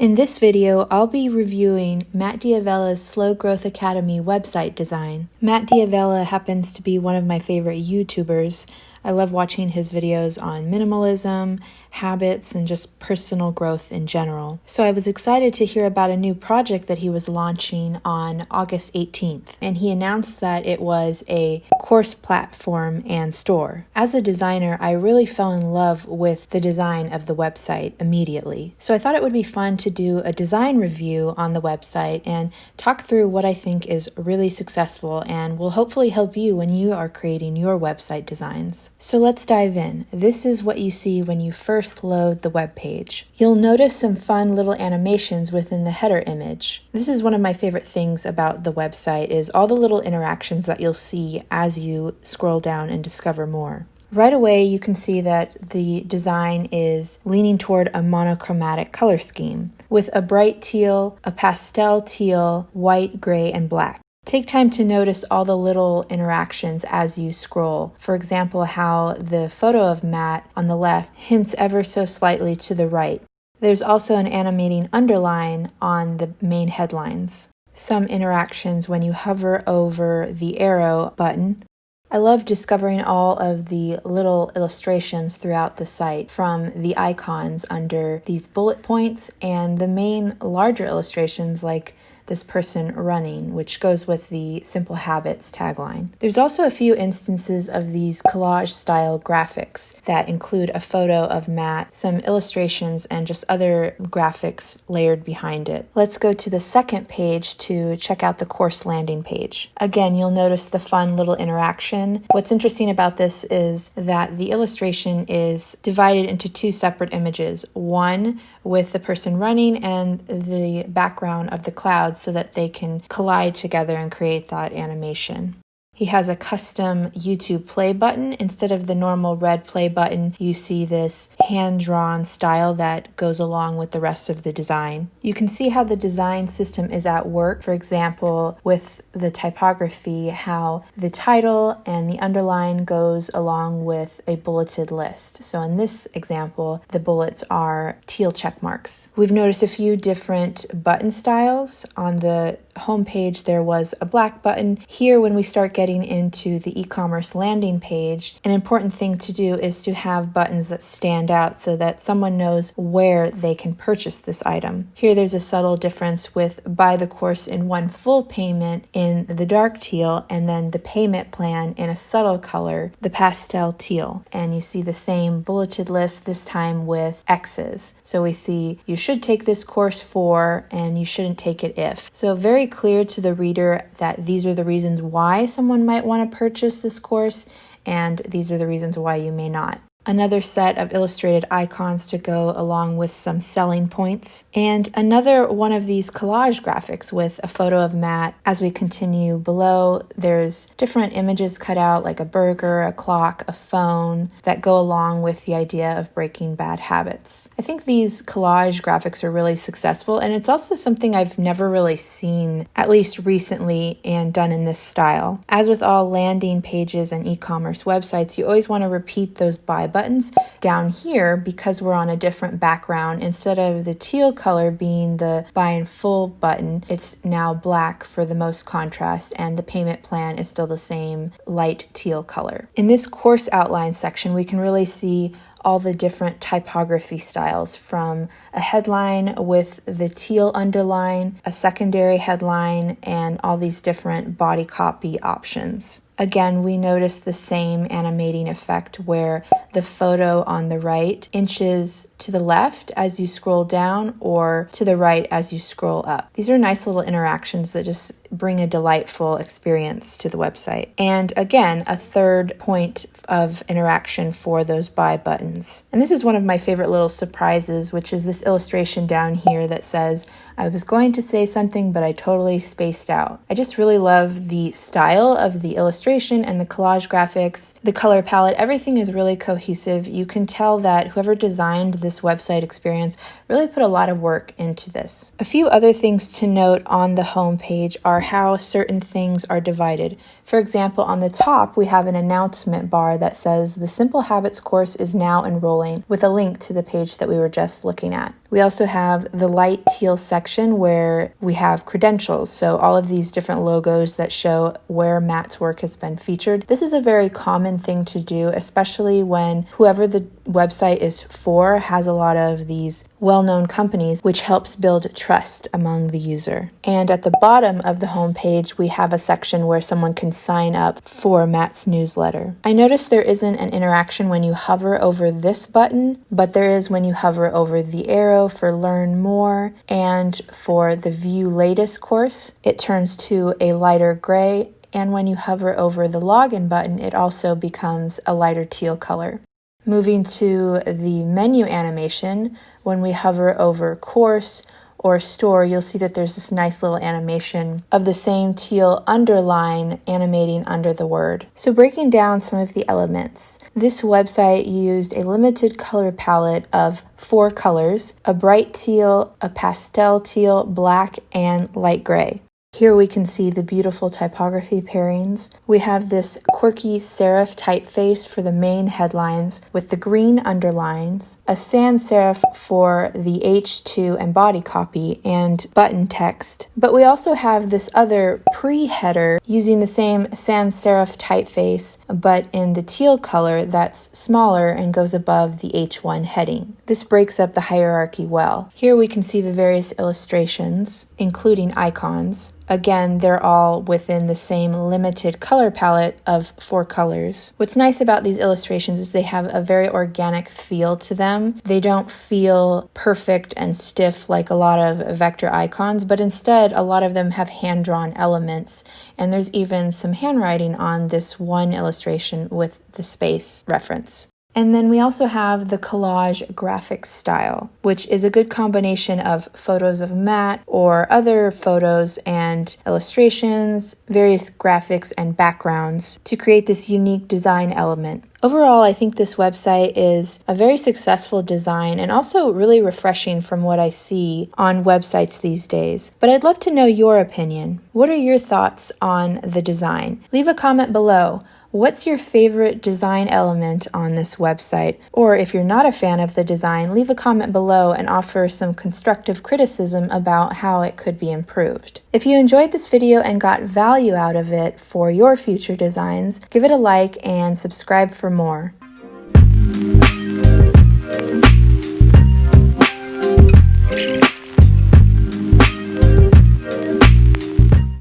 In this video, I'll be reviewing Matt D'Avella's Slow Growth Academy website design. Matt D'Avella happens to be one of my favorite YouTubers. I love watching his videos on minimalism, habits, and just personal growth in general. So I was excited to hear about a new project that he was launching on August 18th, and he announced that it was a course platform and store. As a designer, I really fell in love with the design of the website immediately. So I thought it would be fun to do a design review on the website and talk through what I think is really successful and will hopefully help you when you are creating your website designs. So let's dive in. This is what you see when you first load the web page. You'll notice some fun little animations within the header image. This is one of my favorite things about the website is all the little interactions that you'll see as you scroll down and discover more. Right away, you can see that the design is leaning toward a monochromatic color scheme with a bright teal, a pastel teal, white, gray, and black. Take time to notice all the little interactions as you scroll. For example, how the photo of Matt on the left hints ever so slightly to the right. There's also an animating underline on the main headlines. Some interactions when you hover over the arrow button. I love discovering all of the little illustrations throughout the site, from the icons under these bullet points and the main larger illustrations like this person running, which goes with the Simple Habits tagline. There's also a few instances of these collage-style graphics that include a photo of Matt, some illustrations, and just other graphics layered behind it. Let's go to the second page to check out the course landing page. Again, you'll notice the fun little interaction. What's interesting about this is that the illustration is divided into two separate images, one with the person running and the background of the clouds, so that they can collide together and create that animation. He has a custom YouTube play button. Instead of the normal red play button, you see this hand-drawn style that goes along with the rest of the design. You can see how the design system is at work. For example, with the typography, how the title and the underline goes along with a bulleted list. So in this example, the bullets are teal check marks. We've noticed a few different button styles. On the homepage, there was a black button. Here, when we start getting into the e-commerce landing page, an important thing to do is to have buttons that stand out so that someone knows where they can purchase this item. Here, there's a subtle difference with buy the course in one full payment in the dark teal, and then the payment plan in a subtle color, the pastel teal. And you see the same bulleted list, this time with X's. So we see you should take this course for, and you shouldn't take it if. So very clear to the reader that these are the reasons why someone might want to purchase this course, and these are the reasons why you may not. Another set of illustrated icons to go along with some selling points, and another one of these collage graphics with a photo of Matt. As we continue below, there's different images cut out like a burger, a clock, a phone that go along with the idea of breaking bad habits. I think these collage graphics are really successful, and it's also something I've never really seen, at least recently, and done in this style. As with all landing pages and e-commerce websites, you always want to repeat those buy buttons. Down here, because we're on a different background, instead of the teal color being the buy in full button, it's now black for the most contrast, and the payment plan is still the same light teal color. In this course outline section, we can really see all the different typography styles, from a headline with the teal underline, a secondary headline, and all these different body copy options. Again, we notice the same animating effect where the photo on the right inches to the left as you scroll down or to the right as you scroll up. These are nice little interactions that just bring a delightful experience to the website. And again, a third point of interaction for those buy buttons. And this is one of my favorite little surprises, which is this illustration down here that says, I was going to say something, but I totally spaced out. I just really love the style of the illustration and the collage graphics, the color palette. Everything is really cohesive. You can tell that whoever designed this website experience really put a lot of work into this. A few other things to note on the home page are how certain things are divided. For example, on the top, we have an announcement bar that says the Simple Habits course is now enrolling, with a link to the page that we were just looking at. We also have the light teal section where we have credentials, so all of these different logos that show where Matt's work has been featured. This is a very common thing to do, especially when whoever the website is for has a lot of these well-known companies, which helps build trust among the user. And at the bottom of the homepage, we have a section where someone can sign up for Matt's newsletter. I noticed there isn't an interaction when you hover over this button, but there is when you hover over the arrow for Learn More, and for the View Latest course, it turns to a lighter gray, and when you hover over the Login button, it also becomes a lighter teal color. Moving to the menu animation, when we hover over Course or Store, you'll see that there's this nice little animation of the same teal underline animating under the word. So breaking down some of the elements, this website used a limited color palette of 4 colors: a bright teal, a pastel teal, black, and light gray. Here we can see the beautiful typography pairings. We have this quirky serif typeface for the main headlines with the green underlines, a sans serif for the H2 and body copy, and button text. But we also have this other pre-header using the same sans serif typeface, but in the teal color that's smaller and goes above the H1 heading. This breaks up the hierarchy well. Here we can see the various illustrations, including icons. Again, they're all within the same limited color palette of 4 colors. What's nice about these illustrations is they have a very organic feel to them. They don't feel perfect and stiff like a lot of vector icons, but instead a lot of them have hand-drawn elements, and there's even some handwriting on this one illustration with the space reference. And then we also have the collage graphics style, which is a good combination of photos of Matt or other photos and illustrations, various graphics and backgrounds to create this unique design element. Overall, I think this website is a very successful design and also really refreshing from what I see on websites these days. But I'd love to know your opinion. What are your thoughts on the design? Leave a comment below. What's your favorite design element on this website? Or if you're not a fan of the design, leave a comment below and offer some constructive criticism about how it could be improved. If you enjoyed this video and got value out of it for your future designs, give it a like and subscribe for more.